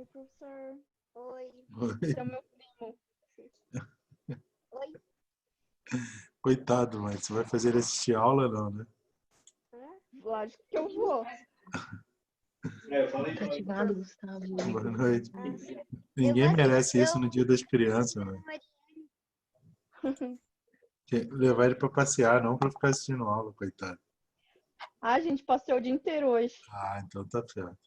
Oi, professor. Oi. Oi. Esse é o meu primo. Oi. Coitado, mas você vai fazer ele assistir aula não, né? Lógico que eu vou. Tá ativado, Gustavo. Boa noite. Eu Ninguém vou merece assistir- isso no Dia das Crianças, né? Levar ele para passear, não para ficar assistindo aula, coitado. A gente passeou o dia inteiro hoje. Ah, então tá certo.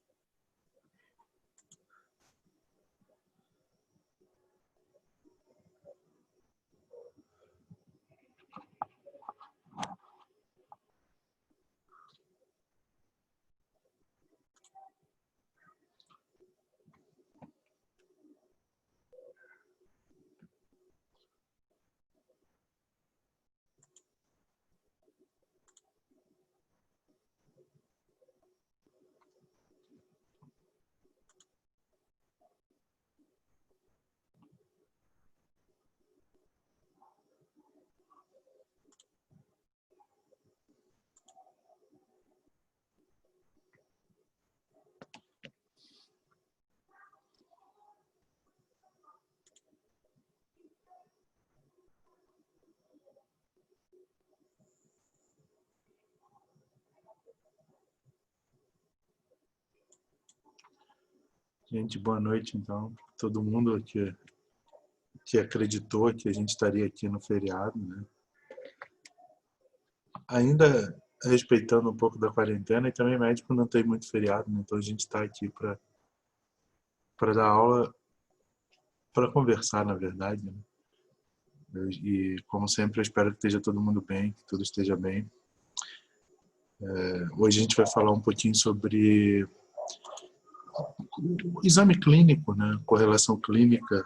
Gente, boa noite, então. Todo mundo que acreditou que a gente estaria aqui no feriado, né? Ainda respeitando um pouco da quarentena, e também médico não tem muito feriado, né? Então a gente está aqui para dar aula, para conversar, na verdade, né? E, como sempre, eu espero que esteja todo mundo bem, que tudo esteja bem. Hoje a gente vai falar um pouquinho sobre o exame clínico, né? Correlação clínica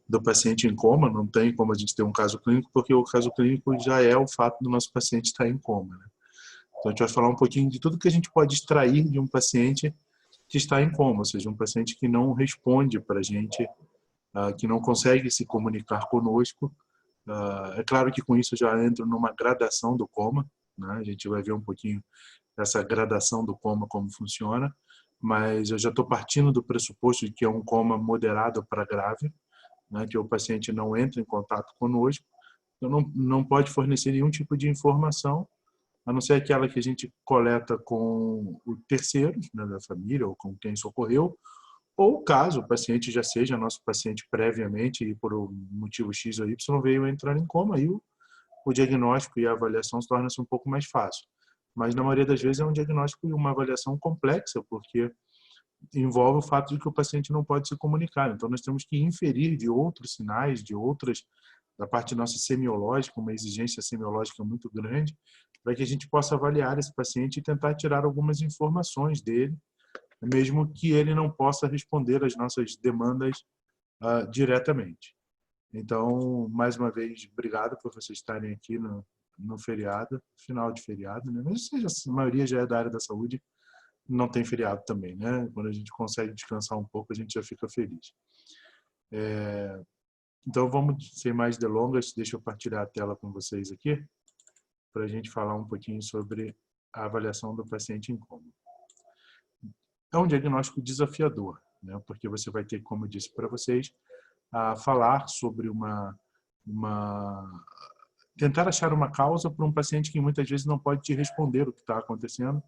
do paciente em coma. Não tem como a gente ter um caso clínico, porque o caso clínico já é o fato do nosso paciente estar em coma, né? Então a gente vai falar um pouquinho de tudo que a gente pode extrair de um paciente que está em coma, ou seja, um paciente que não responde para a gente, que não consegue se comunicar conosco. É claro que com isso eu já entro numa gradação do coma, né? A gente vai ver um pouquinho essa gradação do coma, como funciona, mas eu já estou partindo do pressuposto de que é um coma moderado para grave, né? Que o paciente não entra em contato conosco, então não pode fornecer nenhum tipo de informação, a não ser aquela que a gente coleta com o terceiro, né, da família ou com quem socorreu, ou caso o paciente já seja nosso paciente previamente e por um motivo X ou Y veio entrar em coma, aí o diagnóstico e a avaliação se torna-se um pouco mais fácil. Mas na maioria das vezes é um diagnóstico e uma avaliação complexa, porque envolve o fato de que o paciente não pode se comunicar. Então nós temos que inferir de outros sinais, da parte nossa semiológica, uma exigência semiológica muito grande, para que a gente possa avaliar esse paciente e tentar tirar algumas informações dele, mesmo que ele não possa responder às nossas demandas diretamente. Então, mais uma vez, obrigado por vocês estarem aqui no feriado, final de feriado, né? Mas seja, a maioria já é da área da saúde, não tem feriado também, né? Quando a gente consegue descansar um pouco, a gente já fica feliz. Então, vamos, sem mais delongas, deixa eu partilhar a tela com vocês aqui, para a gente falar um pouquinho sobre a avaliação do paciente em coma. É um diagnóstico desafiador, né? Porque você vai ter, como eu disse para vocês, a falar sobre tentar achar uma causa para um paciente que muitas vezes não pode te responder o que está acontecendo,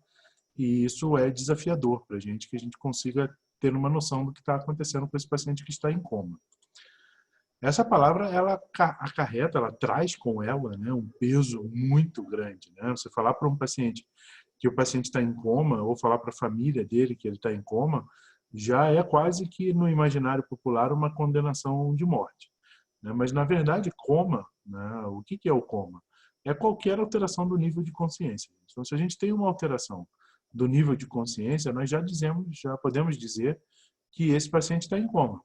e isso é desafiador para a gente, que a gente consiga ter uma noção do que está acontecendo com esse paciente que está em coma. Essa palavra, ela acarreta, ela traz com ela, né, um peso muito grande, né? Você falar para um paciente que o paciente está em coma, ou falar para a família dele que ele está em coma, já é quase que no imaginário popular uma condenação de morte, né? Mas na verdade, coma, né, o que é o coma? É qualquer alteração do nível de consciência. Então, se a gente tem uma alteração do nível de consciência, nós já podemos dizer que esse paciente está em coma.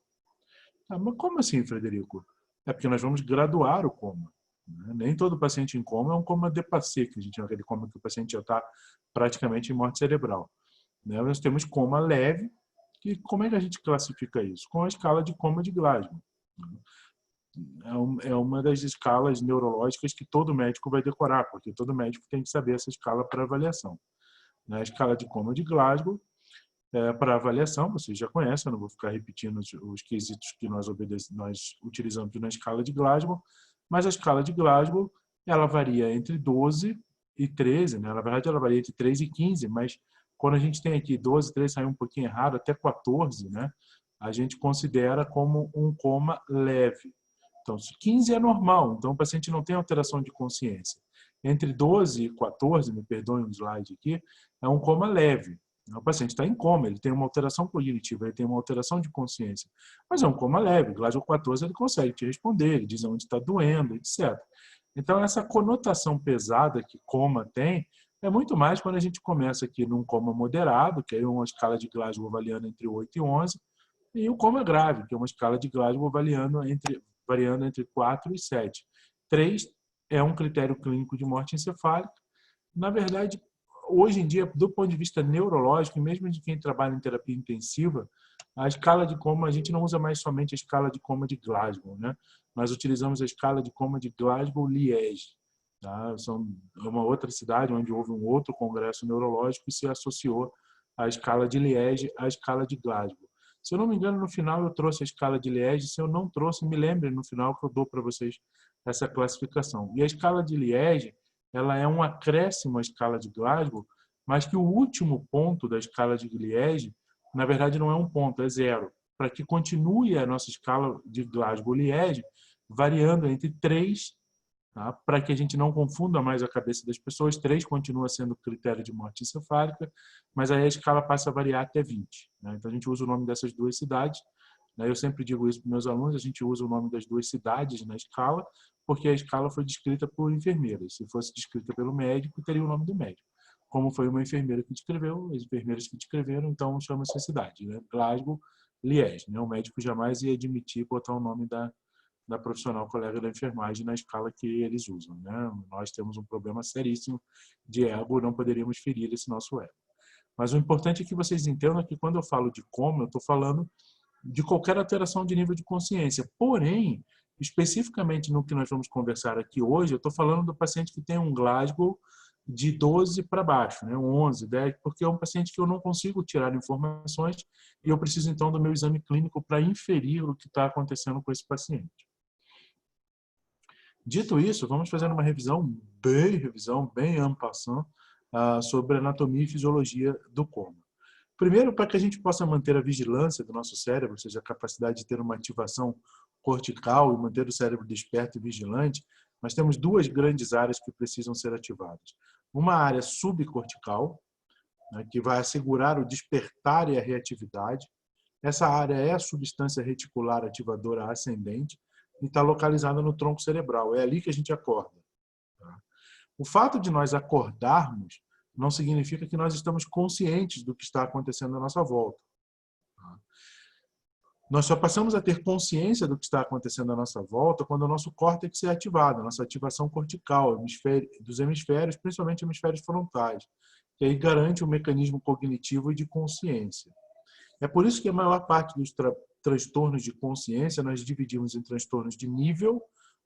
Ah, mas como assim, Frederico? É porque nós vamos graduar o coma, né? Nem todo paciente em coma é um coma de passé, que a gente chama aquele coma que o paciente já está praticamente em morte cerebral, né? Nós temos coma leve, que como é que a gente classifica isso? Com a escala de coma de Glasgow, né? É uma das escalas neurológicas que todo médico vai decorar, porque todo médico tem que saber essa escala para avaliação. Na escala de coma de Glasgow, para avaliação, vocês já conhecem, eu não vou ficar repetindo os quesitos que nós utilizamos na escala de Glasgow, mas a escala de Glasgow ela varia entre 12 e 13, né? Na verdade, ela varia entre 3 e 15, mas quando a gente tem aqui 12, 13 saiu um pouquinho errado, até 14, né? A gente considera como um coma leve. Então, 15 é normal, então o paciente não tem alteração de consciência. Entre 12 e 14, me perdoem o slide aqui, é um coma leve. O paciente está em coma, ele tem uma alteração cognitiva, ele tem uma alteração de consciência. Mas é um coma leve, Glasgow 14 ele consegue te responder, ele diz onde está doendo, etc. Então, essa conotação pesada que coma tem, é muito mais quando a gente começa aqui num coma moderado, que é uma escala de Glasgow variando entre 8 e 11, e o coma grave, que é uma escala de Glasgow variando entre 4 e 7. 3 é um critério clínico de morte encefálica. Na verdade, hoje em dia, do ponto de vista neurológico, e mesmo de quem trabalha em terapia intensiva, a escala de coma, a gente não usa mais somente a escala de coma de Glasgow, né? Nós utilizamos a escala de coma de Glasgow-Liège. Tá? É uma outra cidade onde houve um outro congresso neurológico e se associou a escala de Liège à escala de Glasgow. Se eu não me engano, no final eu trouxe a escala de Liège. Se eu não trouxe, me lembrem no final que eu dou para vocês essa classificação. E a escala de Liège, ela é um acréscimo à escala de Glasgow, mas que o último ponto da escala de Liège, na verdade, não é um ponto, é 0. Para que continue a nossa escala de Glasgow-Liège, variando entre 3, tá? Para que a gente não confunda mais a cabeça das pessoas, 3 continua sendo critério de morte encefálica, mas aí a escala passa a variar até 20. Né? Então, a gente usa o nome dessas duas cidades. Né? Eu sempre digo isso para os meus alunos, a gente usa o nome das duas cidades na escala, porque a escala foi descrita por enfermeiras. Se fosse descrita pelo médico, teria o nome do médico. Como foi uma enfermeira que descreveu, as enfermeiras que descreveram, então chama-se a cidade, né? Glasgow, Liège. Né? O médico jamais ia admitir botar o nome da profissional colega da enfermagem na escala que eles usam. Né? Nós temos um problema seríssimo de ego, não poderíamos ferir esse nosso ego. Mas o importante é que vocês entendam que quando eu falo de coma, eu estou falando de qualquer alteração de nível de consciência. Porém, especificamente no que nós vamos conversar aqui hoje, eu estou falando do paciente que tem um Glasgow de 12 para baixo, né? 11, 10, porque é um paciente que eu não consigo tirar informações e eu preciso, então, do meu exame clínico para inferir o que está acontecendo com esse paciente. Dito isso, vamos fazer uma revisão bem en passant, sobre anatomia e fisiologia do coma. Primeiro, para que a gente possa manter a vigilância do nosso cérebro, ou seja, a capacidade de ter uma ativação cortical e manter o cérebro desperto e vigilante, nós temos duas grandes áreas que precisam ser ativadas. Uma área subcortical, né, que vai assegurar o despertar e a reatividade. Essa área é a substância reticular ativadora ascendente e está localizada no tronco cerebral. É ali que a gente acorda. Tá? O fato de nós acordarmos não significa que nós estamos conscientes do que está acontecendo à nossa volta. Nós só passamos a ter consciência do que está acontecendo à nossa volta quando o nosso córtex é ativado, a nossa ativação cortical, dos hemisférios, principalmente hemisférios frontais, que aí garante um mecanismo cognitivo e de consciência. É por isso que a maior parte dos transtornos de consciência nós dividimos em transtornos de nível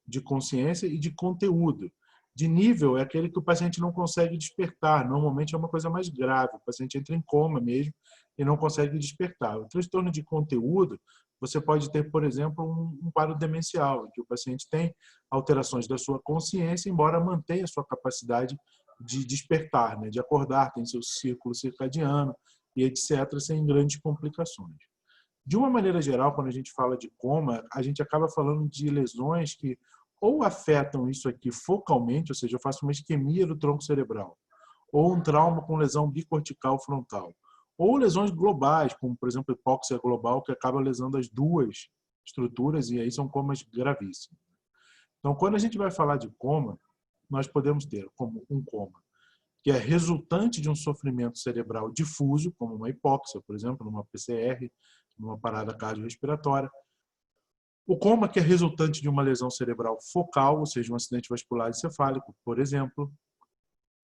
de consciência e de conteúdo. De nível é aquele que o paciente não consegue despertar. Normalmente é uma coisa mais grave. O paciente entra em coma mesmo e não consegue despertar. O transtorno de conteúdo, você pode ter, por exemplo, um quadro demencial, em que o paciente tem alterações da sua consciência, embora mantenha a sua capacidade de despertar, né? De acordar, tem seu círculo circadiano e etc., sem grandes complicações. De uma maneira geral, quando a gente fala de coma, a gente acaba falando de lesões que ou afetam isso aqui focalmente, ou seja, eu faço uma isquemia do tronco cerebral, ou um trauma com lesão bicortical frontal, ou lesões globais, como, por exemplo, hipóxia global, que acaba lesando as duas estruturas, e aí são comas gravíssimos. Então, quando a gente vai falar de coma, nós podemos ter como um coma que é resultante de um sofrimento cerebral difuso, como uma hipóxia, por exemplo, numa PCR, numa parada cardiorrespiratória. O coma que é resultante de uma lesão cerebral focal, ou seja, um acidente vascular encefálico, por exemplo.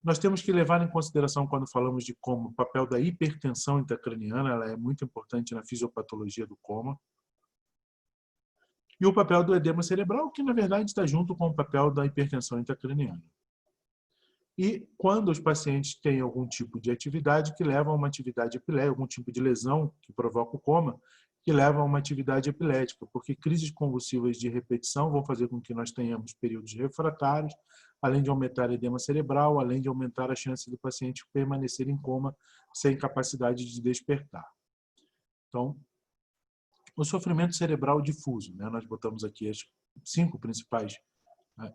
Nós temos que levar em consideração, quando falamos de coma, o papel da hipertensão intracraniana, ela é muito importante na fisiopatologia do coma. E o papel do edema cerebral, que na verdade está junto com o papel da hipertensão intracraniana. e quando os pacientes têm algum tipo de atividade que leva a uma atividade epilética, algum tipo de lesão que provoca o coma, que leva a uma atividade epilética, porque crises convulsivas de repetição vão fazer com que nós tenhamos períodos refratários, além de aumentar o edema cerebral, além de aumentar a chance do paciente permanecer em coma sem capacidade de despertar. Então, o sofrimento cerebral difuso, né? Nós botamos aqui as 5 principais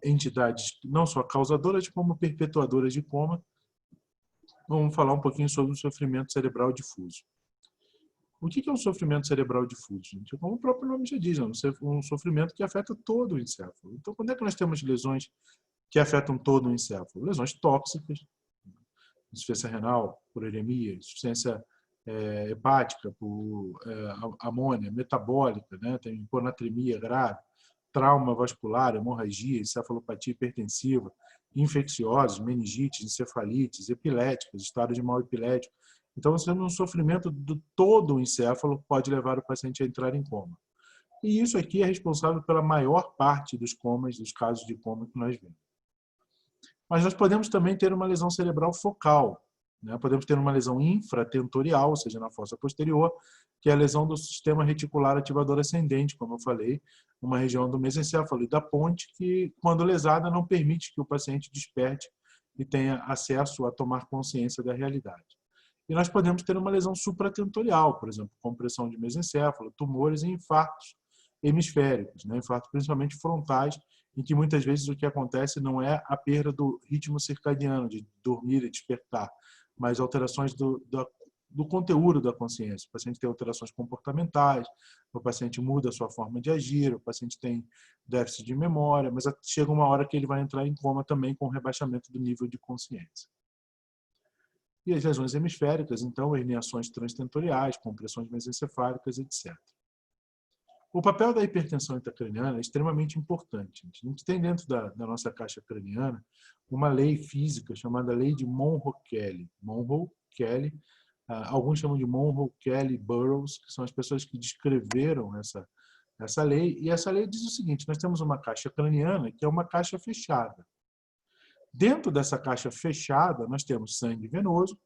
entidades, não só causadoras, como perpetuadoras de coma. Vamos falar um pouquinho sobre o sofrimento cerebral difuso. O que é um sofrimento cerebral difuso, gente? Como o próprio nome já diz, é um sofrimento que afeta todo o encéfalo. Então, quando é que nós temos lesões que afetam todo o encéfalo? Lesões tóxicas, insuficiência renal, por uremia, insuficiência hepática, por amônia, metabólica, né? Tem hiponatremia grave, trauma vascular, hemorragia, encefalopatia hipertensiva, infecciosos, meningites, encefalites, epiléticas, estado de mal epilético. Então, você tem um sofrimento de todo o encéfalo que pode levar o paciente a entrar em coma. E isso aqui é responsável pela maior parte dos comas, dos casos de coma que nós vemos. Mas nós podemos também ter uma lesão cerebral focal, né? Podemos ter uma lesão infratentorial, ou seja, na fossa posterior, que é a lesão do sistema reticular ativador ascendente, como eu falei, uma região do mesencéfalo e da ponte que, quando lesada, não permite que o paciente desperte e tenha acesso a tomar consciência da realidade. E nós podemos ter uma lesão supratentorial, por exemplo, compressão de mesencéfalo, tumores e infartos hemisféricos, né? Infartos principalmente frontais, em que muitas vezes o que acontece não é a perda do ritmo circadiano, de dormir e despertar, mas alterações do conteúdo da consciência. O paciente tem alterações comportamentais, o paciente muda a sua forma de agir, o paciente tem déficit de memória, mas chega uma hora que ele vai entrar em coma também com rebaixamento do nível de consciência. E as lesões hemisféricas, então, herniações transtentoriais, compressões mesencefálicas, etc. O papel da hipertensão intracraniana é extremamente importante. A gente tem dentro da nossa caixa craniana uma lei física chamada lei de Monroe-Kelly. Monroe-Kelly, alguns chamam de Monroe-Kelly-Burroughs, que são as pessoas que descreveram essa lei. E essa lei diz o seguinte: nós temos uma caixa craniana que é uma caixa fechada. Dentro dessa caixa fechada, nós temos sangue venoso,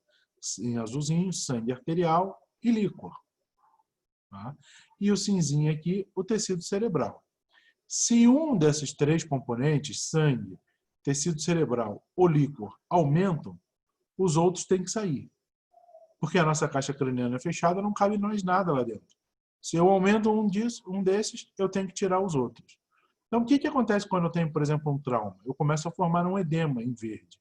em azulzinho, sangue arterial e líquor. Tá? E o cinzinho aqui, o tecido cerebral. Se um desses 3 componentes, sangue, tecido cerebral ou líquor, aumentam, os outros têm que sair. Porque a nossa caixa craniana é fechada, não cabe mais nada lá dentro. Se eu aumento um desses, eu tenho que tirar os outros. Então, o que acontece quando eu tenho, por exemplo, um trauma? Eu começo a formar um edema em verde.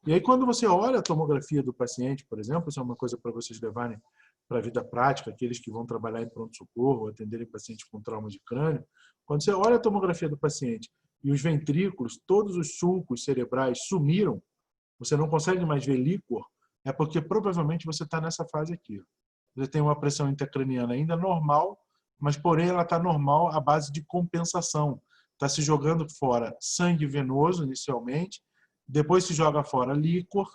E aí, quando você olha a tomografia do paciente, por exemplo, isso é uma coisa para vocês levarem para a vida prática, aqueles que vão trabalhar em pronto-socorro ou atenderem pacientes com trauma de crânio, quando você olha a tomografia do paciente e os ventrículos, todos os sulcos cerebrais sumiram, você não consegue mais ver líquor, é porque provavelmente você está nessa fase aqui. Você tem uma pressão intracraniana ainda normal, mas porém ela está normal à base de compensação. Está se jogando fora sangue venoso inicialmente, depois se joga fora líquor,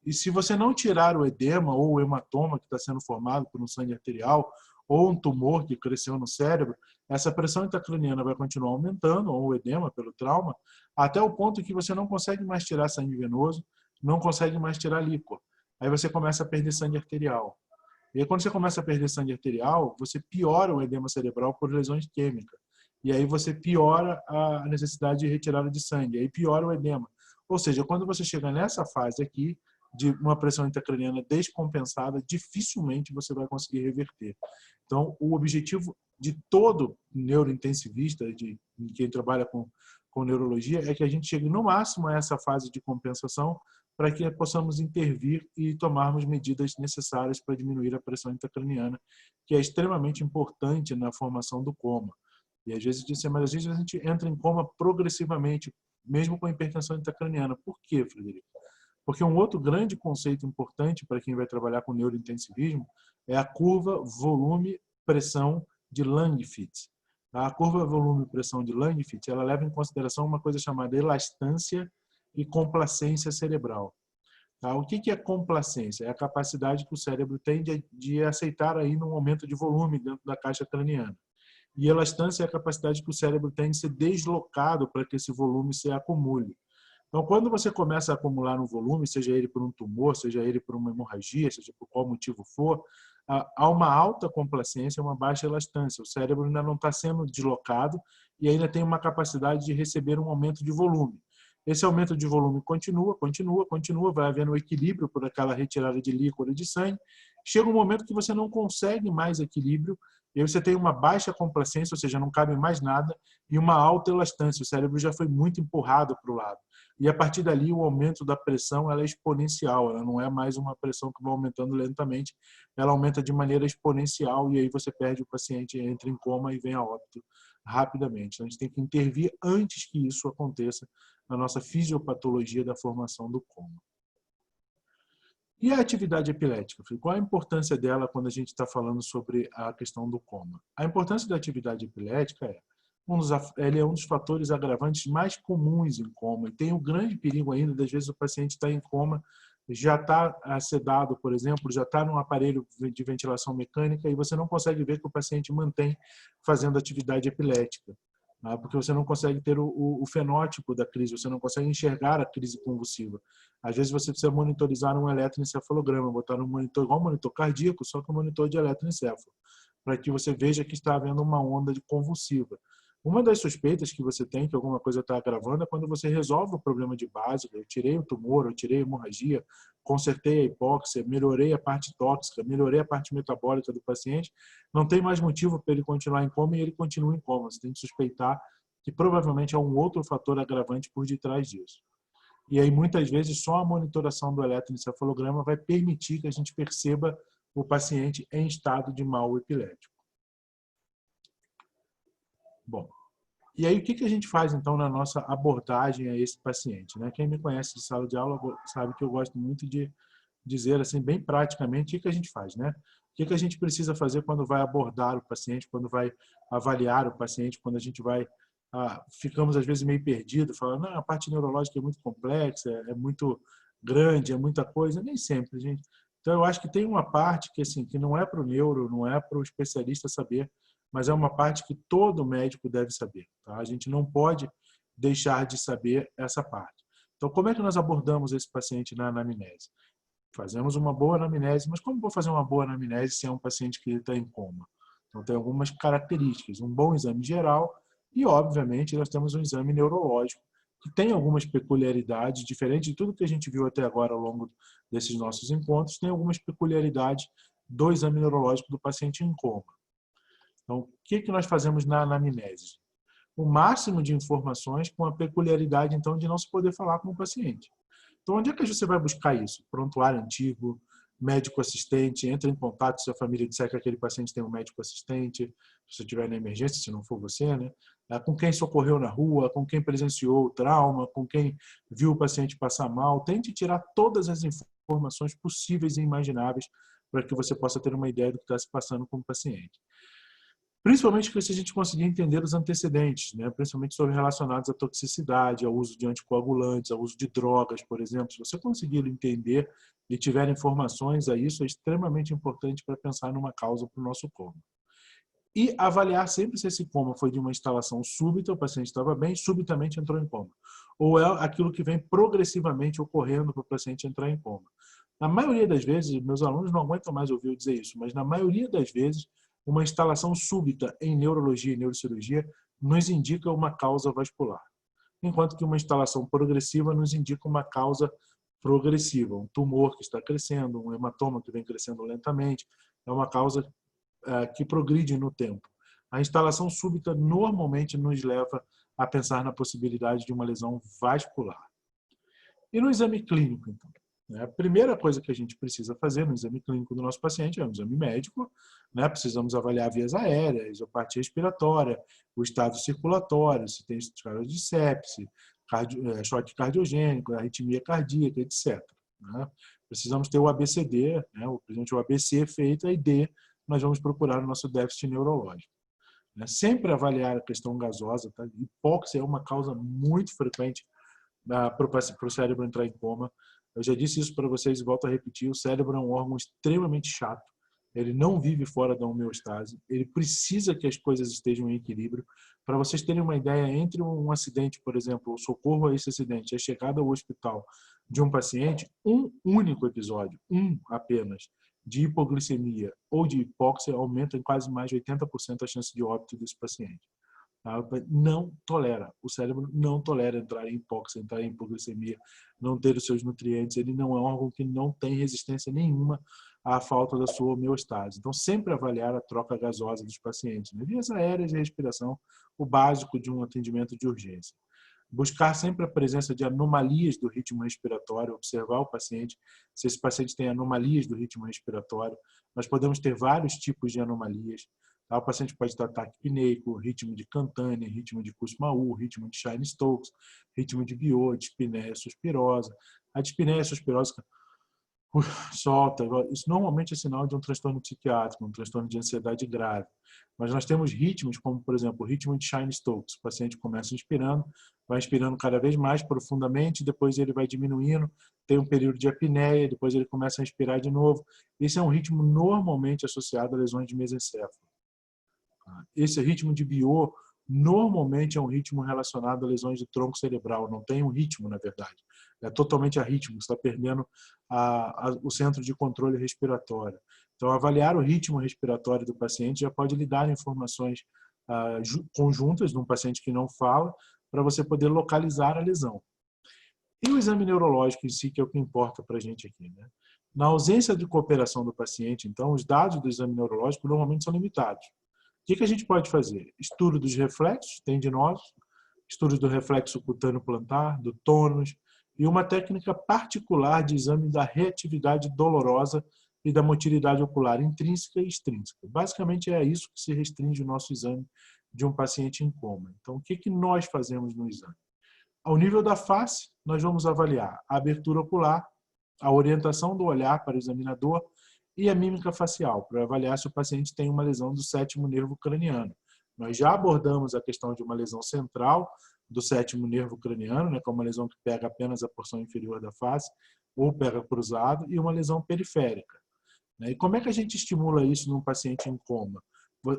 e se você não tirar o edema ou o hematoma que está sendo formado por um sangue arterial ou um tumor que cresceu no cérebro, essa pressão intracraniana vai continuar aumentando, ou o edema pelo trauma, até o ponto que você não consegue mais tirar sangue venoso, não consegue mais tirar líquor. Aí você começa a perder sangue arterial. E aí, quando você começa a perder sangue arterial, você piora o edema cerebral por lesões químicas. E aí você piora a necessidade de retirada de sangue, aí piora o edema. Ou seja, quando você chega nessa fase aqui, de uma pressão intracraniana descompensada, dificilmente você vai conseguir reverter. Então, o objetivo de todo neurointensivista, de quem trabalha com neurologia, é que a gente chegue no máximo a essa fase de compensação para que possamos intervir e tomarmos medidas necessárias para diminuir a pressão intracraniana, que é extremamente importante na formação do coma. E às vezes, mas às vezes a gente entra em coma progressivamente, mesmo com hipertensão intracraniana. Por quê, Frederico? Porque um outro grande conceito importante para quem vai trabalhar com neurointensivismo é a curva volume-pressão de Langevin. A curva volume-pressão de Langevin, ela leva em consideração uma coisa chamada elastância e complacência cerebral. Tá? O que é complacência? É a capacidade que o cérebro tem de aceitar aí um aumento de volume dentro da caixa craniana. E elastância é a capacidade que o cérebro tem de ser deslocado para que esse volume se acumule. Então, quando você começa a acumular no volume, seja ele por um tumor, seja ele por uma hemorragia, seja por qual motivo for, há uma alta complacência, uma baixa elastância. O cérebro ainda não está sendo deslocado e ainda tem uma capacidade de receber um aumento de volume. Esse aumento de volume continua, vai havendo um equilíbrio por aquela retirada de líquor e de sangue. Chega um momento que você não consegue mais equilíbrio, e aí você tem uma baixa complacência, ou seja, não cabe mais nada, e uma alta elastância. O cérebro já foi muito empurrado para o lado. E a partir dali, o aumento da pressão ela é exponencial, ela não é mais uma pressão que vai aumentando lentamente, ela aumenta de maneira exponencial, e aí você perde o paciente, entra em coma e vem a óbito rapidamente. Então, a gente tem que intervir antes que isso aconteça na nossa fisiopatologia da formação do coma. E a atividade epilética? Qual a importância dela quando a gente está falando sobre a questão do coma? A importância da atividade epilética ele é um dos fatores agravantes mais comuns em coma. E tem o grande perigo ainda, das vezes o paciente está em coma, já está sedado, por exemplo, já está num aparelho de ventilação mecânica e você não consegue ver que o paciente mantém fazendo atividade epilética. Porque você não consegue ter o fenótipo da crise, você não consegue enxergar a crise convulsiva. Às vezes você precisa monitorizar um eletroencefalograma, botar um monitor igual um monitor cardíaco, só que um monitor de eletroencefalo, para que você veja que está havendo uma onda convulsiva. Uma das suspeitas que você tem que alguma coisa está agravando é quando você resolve o problema de base. Eu tirei o tumor, eu tirei a hemorragia, consertei a hipóxia, melhorei a parte tóxica, melhorei a parte metabólica do paciente. Não tem mais motivo para ele continuar em coma e ele continua em coma. Você tem que suspeitar que provavelmente há um outro fator agravante por detrás disso. E aí, muitas vezes, só a monitoração do eletroencefalograma vai permitir que a gente perceba o paciente em estado de mal epilético. Bom, e aí o que a gente faz então na nossa abordagem a esse paciente, né? Quem me conhece de sala de aula sabe que eu gosto muito de dizer assim bem praticamente o que a gente faz, né? O que a gente precisa fazer quando vai abordar o paciente, quando vai avaliar o paciente, quando a gente vai ficamos às vezes meio perdidos, falando, não, a parte neurológica é muito complexa, é muito grande, é muita coisa, nem sempre, gente. Então eu acho que tem uma parte que assim que não é para o neuro, não é para o especialista saber, mas é uma parte que todo médico deve saber. Tá? A gente não pode deixar de saber essa parte. Então, como é que nós abordamos esse paciente na anamnese? Fazemos uma boa anamnese, mas como vou fazer uma boa anamnese se é um paciente que está em coma? Então, tem algumas características. Um bom exame geral e, obviamente, nós temos um exame neurológico, que tem algumas peculiaridades, diferente de tudo que a gente viu até agora ao longo desses nossos encontros, tem algumas peculiaridades do exame neurológico do paciente em coma. Então, o que nós fazemos na anamnese? O máximo de informações com a peculiaridade, então, de não se poder falar com o paciente. Então, onde é que você vai buscar isso? Prontuário antigo, médico assistente, entra em contato se a família disser que aquele paciente tem um médico assistente, se você estiver na emergência, se não for você, né? Com quem socorreu na rua, com quem presenciou o trauma, com quem viu o paciente passar mal. Tente tirar todas as informações possíveis e imagináveis para que você possa ter uma ideia do que está se passando com o paciente. Principalmente se a gente conseguir entender os antecedentes, né? Principalmente sobre relacionados à toxicidade, ao uso de anticoagulantes, ao uso de drogas, por exemplo. Se você conseguir entender e tiver informações a isso, é extremamente importante para pensar numa causa para o nosso coma. E avaliar sempre se esse coma foi de uma instalação súbita, o paciente estava bem, subitamente entrou em coma. Ou é aquilo que vem progressivamente ocorrendo para o paciente entrar em coma. Na maioria das vezes, meus alunos não aguentam mais ouvir eu dizer isso, mas na maioria das vezes, uma instalação súbita em neurologia e neurocirurgia nos indica uma causa vascular, enquanto que uma instalação progressiva nos indica uma causa progressiva, um tumor que está crescendo, um hematoma que vem crescendo lentamente, é uma causa que progride no tempo. A instalação súbita normalmente nos leva a pensar na possibilidade de uma lesão vascular. E no exame clínico, então? A primeira coisa que a gente precisa fazer no exame clínico do nosso paciente é um exame médico. Precisamos avaliar vias aéreas, a parte respiratória, o estado circulatório, se tem história de sepse, choque cardiogênico, arritmia cardíaca, etc. Precisamos ter o ABCD, o ABC feito, e D, nós vamos procurar o nosso déficit neurológico. Sempre avaliar a questão gasosa. Tá? Hipóxia é uma causa muito frequente para o cérebro entrar em coma. Eu já disse isso para vocês e volto a repetir, o cérebro é um órgão extremamente chato. ele não vive fora da homeostase, ele precisa que as coisas estejam em equilíbrio. Para vocês terem uma ideia, entre um acidente, por exemplo, o socorro a esse acidente, a chegada ao hospital de um paciente, um único episódio, apenas, de hipoglicemia ou de hipóxia aumenta em quase mais de 80% a chance de óbito desse paciente. Não tolera, o cérebro não tolera entrar em hipóxia, entrar em hipoglicemia, não ter os seus nutrientes, ele não é um órgão que não tem resistência nenhuma à falta da sua homeostase. Então, sempre avaliar a troca gasosa dos pacientes, né? Vias aéreas e respiração, o básico de um atendimento de urgência. Buscar sempre a presença de anomalias do ritmo respiratório, observar o paciente, se esse paciente tem anomalias do ritmo respiratório. Nós podemos ter vários tipos de anomalias. O paciente pode ter ataque apneico, ritmo de Cantane, ritmo de Kussmaul, ritmo de Cheyne-Stokes, ritmo de Biot, dispneia suspirosa. A dispneia suspirosa solta. Isso normalmente é sinal de um transtorno psiquiátrico, um transtorno de ansiedade grave. Mas nós temos ritmos, como, por exemplo, o ritmo de Cheyne-Stokes. O paciente começa inspirando, vai inspirando cada vez mais profundamente, depois ele vai diminuindo, tem um período de apneia, depois ele começa a inspirar de novo. Esse é um ritmo normalmente associado a lesões de mesencéfalo. Esse ritmo de Biot normalmente é um ritmo relacionado a lesões de tronco cerebral, não tem um ritmo, na verdade. É totalmente arrítmico, você está perdendo o centro de controle respiratório. Então, avaliar o ritmo respiratório do paciente já pode lhe dar informações conjuntas de um paciente que não fala, para você poder localizar a lesão. E o exame neurológico em si, que é o que importa para a gente aqui, né? Na ausência de cooperação do paciente, então, os dados do exame neurológico normalmente são limitados. O que a gente pode fazer? Estudo dos reflexos tendinosos, estudos do reflexo cutâneo plantar, do tônus, e uma técnica particular de exame da reatividade dolorosa e da motilidade ocular intrínseca e extrínseca. Basicamente é a isso que se restringe o nosso exame de um paciente em coma. Então, o que nós fazemos no exame? Ao nível da face, nós vamos avaliar a abertura ocular, a orientação do olhar para o examinador e a mímica facial, para avaliar se o paciente tem uma lesão do sétimo nervo craniano. Nós já abordamos a questão de uma lesão central do sétimo nervo craniano, né, que é uma lesão que pega apenas a porção inferior da face, ou pega cruzado, e uma lesão periférica. E como é que a gente estimula isso num paciente em coma?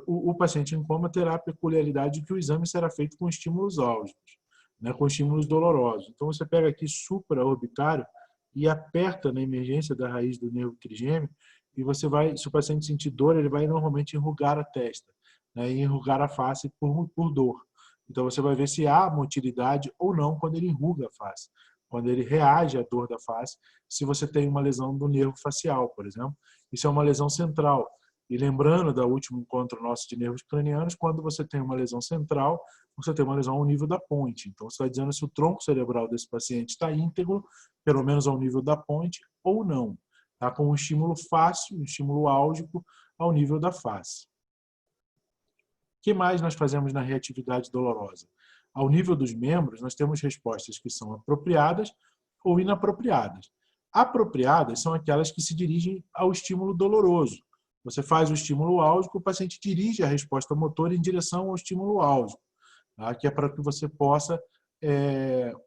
O paciente em coma terá a peculiaridade de que o exame será feito com estímulos álgicos, né, com estímulos dolorosos. Então, você pega aqui supraorbitário e aperta na emergência da raiz do nervo trigêmeo, e você vai, se o paciente sentir dor, ele vai normalmente enrugar a testa, né, e enrugar a face por dor. Então, você vai ver se há motilidade ou não quando ele enruga a face, quando ele reage à dor da face, se você tem uma lesão do nervo facial, por exemplo. Isso é uma lesão central. E lembrando do último encontro nosso de nervos cranianos, quando você tem uma lesão central, você tem uma lesão ao nível da ponte. Então, você está dizendo se o tronco cerebral desse paciente está íntegro, pelo menos ao nível da ponte, ou não. Está com um estímulo fácil, um estímulo álgico ao nível da face. O que mais nós fazemos na reatividade dolorosa? Ao nível dos membros, nós temos respostas que são apropriadas ou inapropriadas. Apropriadas são aquelas que se dirigem ao estímulo doloroso. Você faz o estímulo álgico, o paciente dirige a resposta motora em direção ao estímulo álgico, tá? Que é para que você possa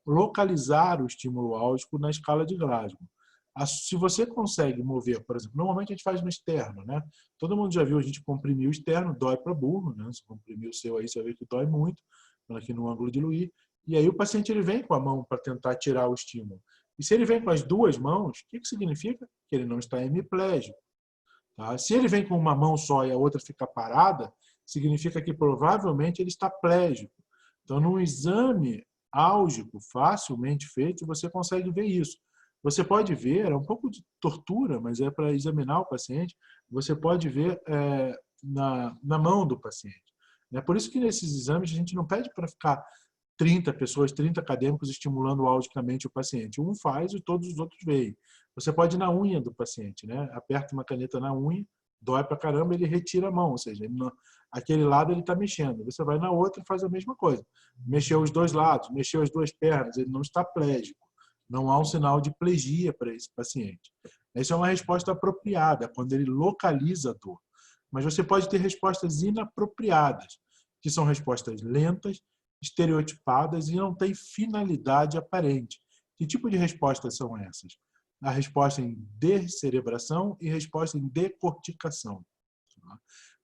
localizar o estímulo álgico na escala de Glasgow. Se você consegue mover, por exemplo, normalmente a gente faz no externo, né? Todo mundo já viu a gente comprimir o externo, dói para burro, né? Se comprimir o seu aí, você vai ver que dói muito, aqui no ângulo de Louis. E aí o paciente ele vem com a mão para tentar tirar o estímulo. E se ele vem com as duas mãos, o que significa? Que ele não está hemiplégico. Tá? Se ele vem com uma mão só e a outra fica parada, significa que provavelmente ele está plégico. Então, num exame álgico facilmente feito, você consegue ver isso. Você pode ver, é um pouco de tortura, mas é para examinar o paciente, você pode ver na mão do paciente. É por isso que nesses exames a gente não pede para ficar 30 pessoas, 30 acadêmicos estimulando audicamente o paciente. Um faz e todos os outros veem. Você pode ir na unha do paciente, né? Aperta uma caneta na unha, dói pra caramba, ele retira a mão, ou seja, aquele lado ele está mexendo. Você vai na outra e faz a mesma coisa. Mexeu os dois lados, mexeu as duas pernas, ele não está plégico. Não há um sinal de plegia para esse paciente. Essa é uma resposta apropriada, quando ele localiza a dor. Mas você pode ter respostas inapropriadas, que são respostas lentas, estereotipadas e não têm finalidade aparente. Que tipo de respostas são essas? a resposta em descerebração e resposta em decorticação.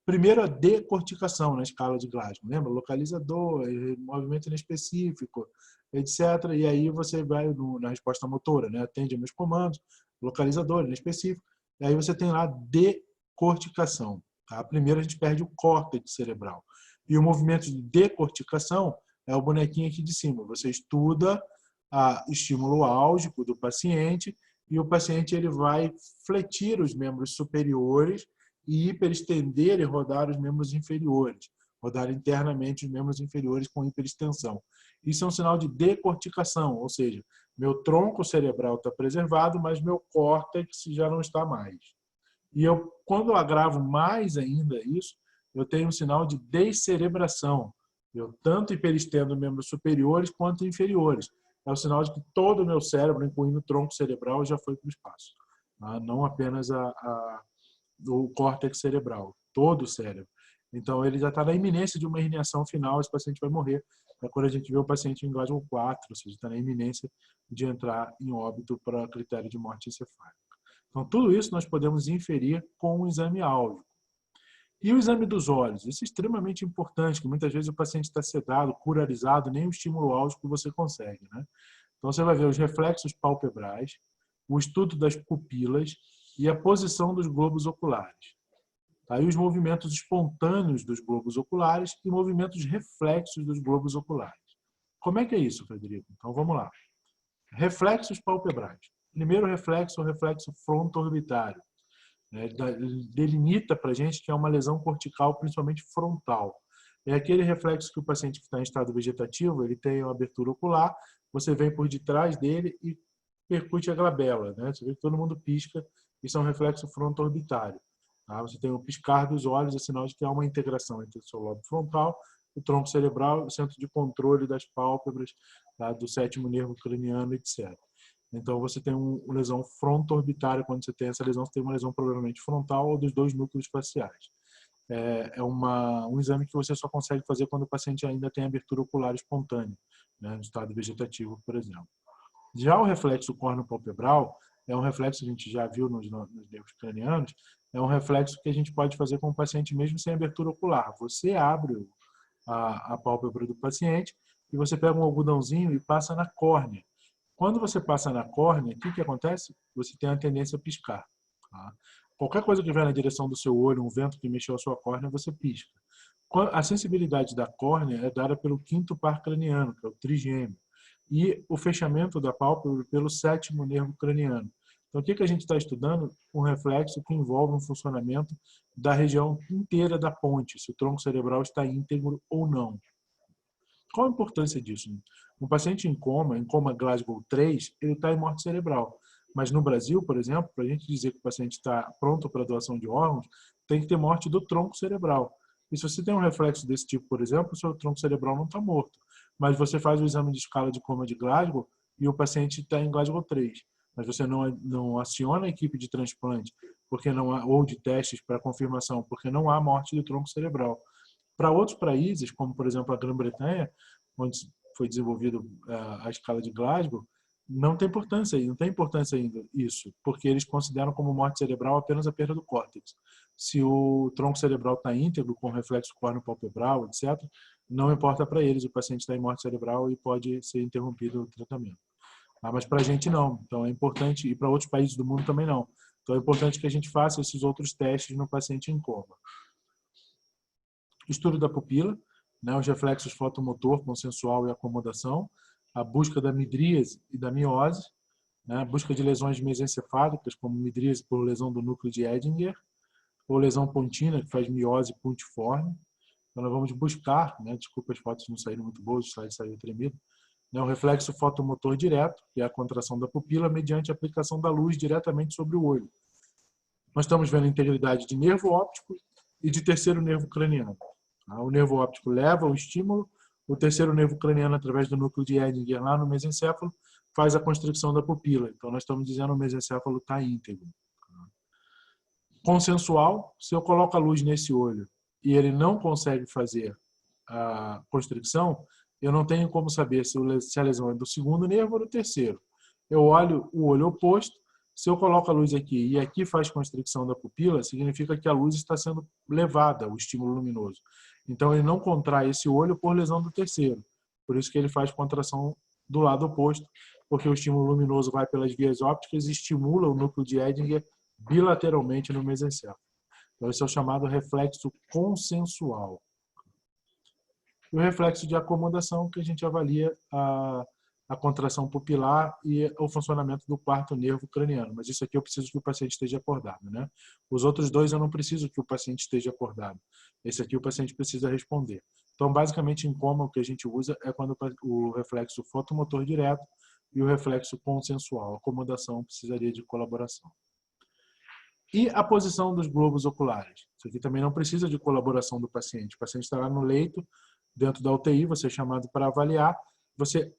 Primeiro, a decorticação na escala de Glasgow. Lembra? Localizador, movimento inespecífico, etc. E aí você vai na resposta motora, né? Atende a meus comandos, localizador, inespecífico. E aí você tem lá decorticação. Tá? Primeiro a gente perde o córtex cerebral. E o movimento de decorticação é o bonequinho aqui de cima. Você estuda o estímulo álgico do paciente e o paciente ele vai fletir os membros superiores e hiperestender e rodar os membros inferiores. Rodar internamente os membros inferiores com hiperextensão. Isso é um sinal de decorticação, ou seja, meu tronco cerebral está preservado, mas meu córtex já não está mais. E quando eu agravo mais ainda isso, eu tenho um sinal de descerebração. Eu tanto hiperestendo membros superiores quanto inferiores. É o sinal de que todo o meu cérebro, incluindo o tronco cerebral, já foi para o espaço. Não apenas o córtex cerebral, todo o cérebro. Então, ele já está na iminência de uma herniação final, esse paciente vai morrer. É quando a gente vê o paciente em Glasgow 4, ou seja, está na iminência de entrar em óbito para critério de morte encefálica. Então, tudo isso nós podemos inferir com o exame álgico. E o exame dos olhos? Isso é extremamente importante, que muitas vezes o paciente está sedado, curarizado, nem o estímulo álgico você consegue, né? Então, você vai ver os reflexos palpebrais, o estudo das pupilas e a posição dos globos oculares. Aí os movimentos espontâneos dos globos oculares e movimentos reflexos dos globos oculares. Como é que é isso, Frederico? Então, vamos lá. Reflexos palpebrais. Primeiro reflexo é o reflexo fronto-orbitário. Delimita para a gente que é uma lesão cortical, principalmente frontal. É aquele reflexo que o paciente que está em estado vegetativo, ele tem uma abertura ocular, você vem por detrás dele e percute a glabela. Né? Você vê que todo mundo pisca, isso é um reflexo fronto-orbitário. Tá? Você tem o piscar dos olhos, é sinal de que há uma integração entre o seu lobo frontal, o tronco cerebral, o centro de controle das pálpebras, tá? Do sétimo nervo craniano, etc. Então, você tem uma lesão fronto-orbitária. Quando você tem essa lesão, você tem uma lesão provavelmente frontal ou dos dois núcleos faciais. É um exame que você só consegue fazer quando o paciente ainda tem abertura ocular espontânea, né, no estado vegetativo, por exemplo. Já o reflexo córneo-palpebral é um reflexo que a gente já viu nos nervos cranianos, é um reflexo que a gente pode fazer com o paciente mesmo sem abertura ocular. Você abre a pálpebra do paciente e você pega um algodãozinho e passa na córnea. Quando você passa na córnea, o que acontece? Você tem a tendência a piscar. Tá? Qualquer coisa que vier na direção do seu olho, um vento que mexeu a sua córnea, você pisca. A sensibilidade da córnea é dada pelo quinto par craniano, que é o trigêmeo, e o fechamento da pálpebra pelo sétimo nervo craniano. Então, o que a gente está estudando? Um reflexo que envolve um funcionamento da região inteira da ponte, se o tronco cerebral está íntegro ou não. Qual a importância disso? Um paciente em coma Glasgow 3, ele está em morte cerebral. Mas no Brasil, por exemplo, para a gente dizer que o paciente está pronto para doação de órgãos, tem que ter morte do tronco cerebral. E se você tem um reflexo desse tipo, por exemplo, o seu tronco cerebral não está morto. Mas você faz o exame de escala de coma de Glasgow e o paciente está em Glasgow 3. Mas você não aciona a equipe de transplante porque não há, ou de testes para confirmação, porque não há morte do tronco cerebral. Para outros países, como por exemplo a Grã-Bretanha, onde foi desenvolvido a escala de Glasgow, não tem importância ainda isso, porque eles consideram como morte cerebral apenas a perda do córtex. Se o tronco cerebral está íntegro, com reflexo córneo-palpebral, etc., não importa para eles, o paciente está em morte cerebral e pode ser interrompido o tratamento. Mas para a gente não, então é importante, e para outros países do mundo também não. Então é importante que a gente faça esses outros testes no paciente em coma. Estudo da pupila, né, os reflexos fotomotor, consensual e acomodação, a busca da midríase e da miose, né, a busca de lesões mesencefálicas, como midríase por lesão do núcleo de Edinger, ou lesão pontina, que faz miose puntiforme. Então, nós vamos buscar, né, desculpa, as fotos não saíram muito boas, o slide saiu tremido, né, o reflexo fotomotor direto, que é a contração da pupila, mediante a aplicação da luz diretamente sobre o olho. Nós estamos vendo a integridade de nervo óptico e de terceiro nervo craniano. O nervo óptico leva o estímulo, o terceiro nervo craniano, através do núcleo de Edinger, lá no mesencéfalo, faz a constricção da pupila. Então, nós estamos dizendo que o mesencéfalo está íntegro. Consensual, se eu coloco a luz nesse olho e ele não consegue fazer a constricção, eu não tenho como saber se a lesão é do segundo nervo ou do terceiro. Eu olho o olho oposto, Se eu coloco a luz aqui e aqui faz constricção da pupila, significa que a luz está sendo levada, o estímulo luminoso. Então, ele não contrai esse olho por lesão do terceiro. Por isso que ele faz contração do lado oposto, porque o estímulo luminoso vai pelas vias ópticas e estimula o núcleo de Edinger bilateralmente no mesencéfalo. Então, esse é o chamado reflexo consensual. E o reflexo de acomodação, que a gente avalia a contração pupilar e o funcionamento do quarto nervo craniano. Mas isso aqui eu preciso que o paciente esteja acordado, né? Os outros dois eu não preciso que o paciente esteja acordado. Esse aqui o paciente precisa responder. Então, basicamente, em coma, o que a gente usa é quando o reflexo fotomotor direto e o reflexo consensual. A acomodação precisaria de colaboração. E a posição dos globos oculares. Isso aqui também não precisa de colaboração do paciente. O paciente está lá no leito, dentro da UTI, você é chamado para avaliar, você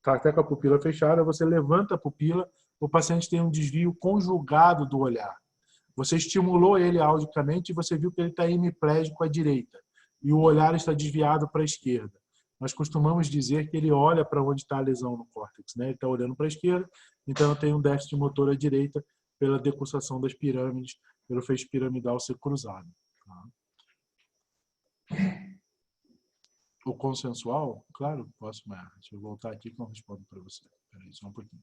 está até com a pupila fechada, você levanta a pupila, o paciente tem um desvio conjugado do olhar. Você estimulou ele audicamente e você viu que ele está hemiplégico à direita e o olhar está desviado para a esquerda. Nós costumamos dizer que ele olha para onde está a lesão no córtex, né? Ele está olhando para a esquerda, então eu tenho um déficit motor à direita pela decussação das pirâmides, pelo feixe piramidal ser cruzado. Tá? O consensual, claro, posso, mas deixa eu voltar aqui que eu respondo para você. Peraí, só um pouquinho.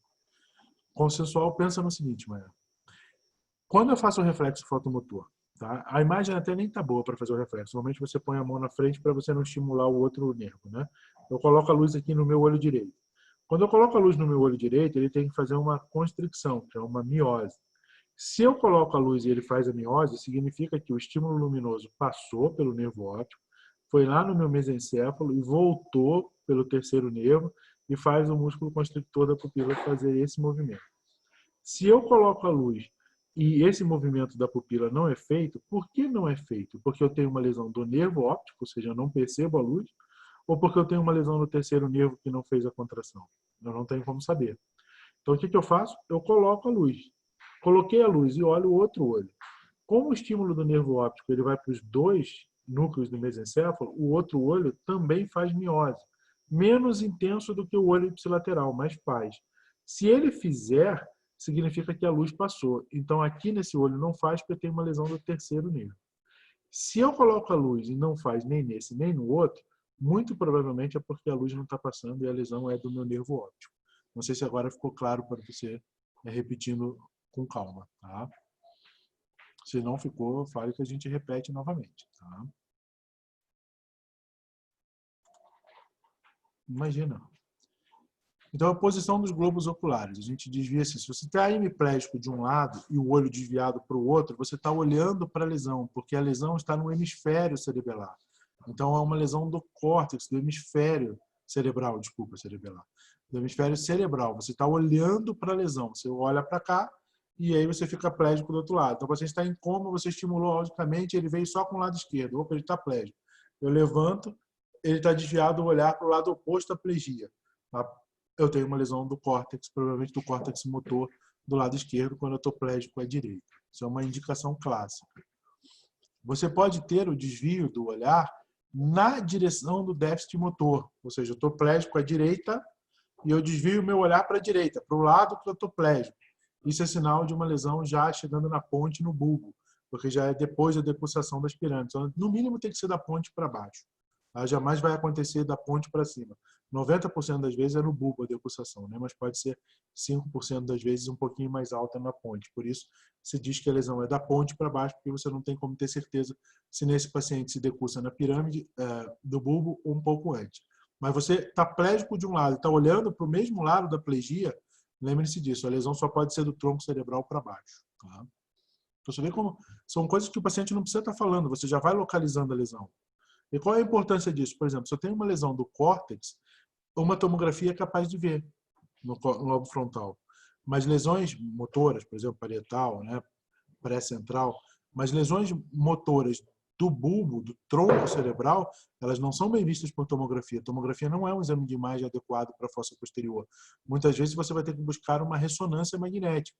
Consensual, pensa no seguinte, Maia. Quando eu faço o reflexo fotomotor, tá? A imagem até nem tá boa para fazer o reflexo. Normalmente você põe a mão na frente para você não estimular o outro nervo, né? Eu coloco a luz aqui no meu olho direito. Quando eu coloco a luz no meu olho direito, ele tem que fazer uma constricção, que é uma miose. Se eu coloco a luz e ele faz a miose, significa que o estímulo luminoso passou pelo nervo óptico, foi lá no meu mesencéfalo e voltou pelo terceiro nervo e faz o músculo constrictor da pupila fazer esse movimento. Se eu coloco a luz e esse movimento da pupila não é feito, por que não é feito? Porque eu tenho uma lesão do nervo óptico, ou seja, eu não percebo a luz, ou porque eu tenho uma lesão no terceiro nervo que não fez a contração? Eu não tenho como saber. Então, o que eu faço? Eu coloco a luz. Coloquei a luz e olho o outro olho. Como o estímulo do nervo óptico ele vai para os dois núcleos do mesencéfalo, o outro olho também faz miose. Menos intenso do que o olho ipsilateral, mas faz. Se ele fizer, significa que a luz passou. Então, aqui nesse olho não faz porque tem uma lesão do terceiro nervo. Se eu coloco a luz e não faz nem nesse nem no outro, muito provavelmente é porque a luz não está passando e a lesão é do meu nervo óptico. Não sei se agora ficou claro para você, repetindo com calma, tá? Se não ficou, fale que a gente repete novamente, tá? Imagina. Então, a posição dos globos oculares. A gente desvia assim. Se você está hemiplégico de um lado e o olho desviado para o outro, você está olhando para a lesão, porque a lesão está no hemisfério cerebelar. Então, é uma lesão do córtex, do hemisfério cerebral, desculpa, cerebelar. Do hemisfério cerebral. Você está olhando para a lesão. Você olha para cá e aí você fica plégico do outro lado. Então, você está em coma, você estimulou audicamente, ele veio só com o lado esquerdo. Opa, ele está plégico. Eu levanto, ele está desviado o olhar para o lado oposto à plegia. Tá? Eu tenho uma lesão do córtex, provavelmente do córtex motor do lado esquerdo, quando eu estou plégico à direita. Isso é uma indicação clássica. Você pode ter o desvio do olhar na direção do déficit motor. Ou seja, eu estou plégico à direita e eu desvio o meu olhar para a direita, para o lado que eu estou plégico. Isso é sinal de uma lesão já chegando na ponte, no bulbo, porque já é depois da decussação das pirâmides. Então, no mínimo tem que ser da ponte para baixo. Tá? Jamais vai acontecer da ponte para cima. 90% das vezes é no bulbo a decussação, né? Mas pode ser 5% das vezes um pouquinho mais alta na ponte. Por isso, se diz que a lesão é da ponte para baixo, porque você não tem como ter certeza se nesse paciente se decussa na pirâmide do bulbo ou um pouco antes. Mas você está plégico de um lado e está olhando para o mesmo lado da plegia, lembre-se disso, a lesão só pode ser do tronco cerebral para baixo. Tá? Então, você vê como são coisas que o paciente não precisa estar falando, você já vai localizando a lesão. E qual é a importância disso? Por exemplo, se eu tenho uma lesão do córtex, uma tomografia é capaz de ver no lobo frontal. Mas lesões motoras, por exemplo, parietal, né, pré-central, mas lesões motoras do bulbo, do tronco cerebral, elas não são bem vistas por tomografia. A tomografia não é um exame de imagem adequado para a fossa posterior. Muitas vezes você vai ter que buscar uma ressonância magnética.